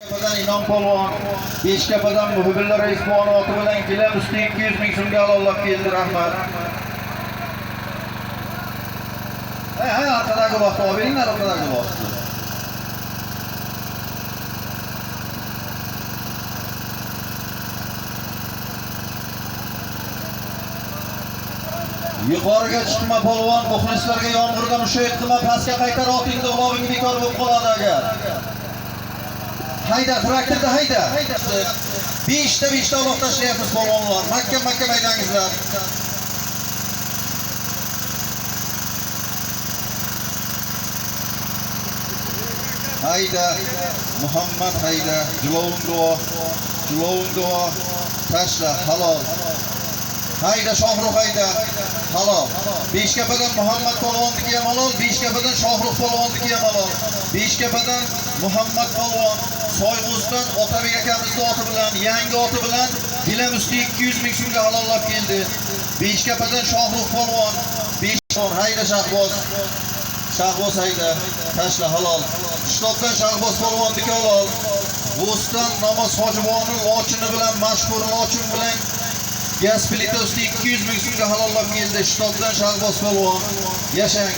Tepadan Inom polvon, Beshkapadan Muhibullo Raisbon oti bilan gilam usti 200 ming so'mga alollab keldi, rahmat. Arkadagi vaqtni olib beringlar, arkadagi vaqtni. Yuqoriga chiqma polvon, muxlislarga yomg'irda mushoyib qilma, pastga qaytar, otingni uloving bekor bo'lib qoladi agar. Hayda, traktorda hayda. 5ta uloq tashlayapmiz polvonlar. Mahkam haydangizlar. Hayda, Muhammad hayda, jiloving duo, tashla, halol. Hayda, Shohruh hayda, halol. Beshkapadan Muhammad polvonniki ham halol, Beshkapadan Shohruh polvonniki ham halol. Beshkapadan Muhammad polvon Soyg'uzdan Otabek akamizning oti bilan, yangi oti bilan gilam usti 200 ming so'mga halollab keldi. Beshkapadan Shohruh polvon, hayda Shahboz hayda, tashla halol. Qishloqdan Shahboz polvonniki halol. Bo'ston Namoz Hojiboning lochini bilan, mashhur lochin bilan gaz plita usti 200 ming so'mga halollab keldi. Qishloqdan Shahboz polvon, yashang.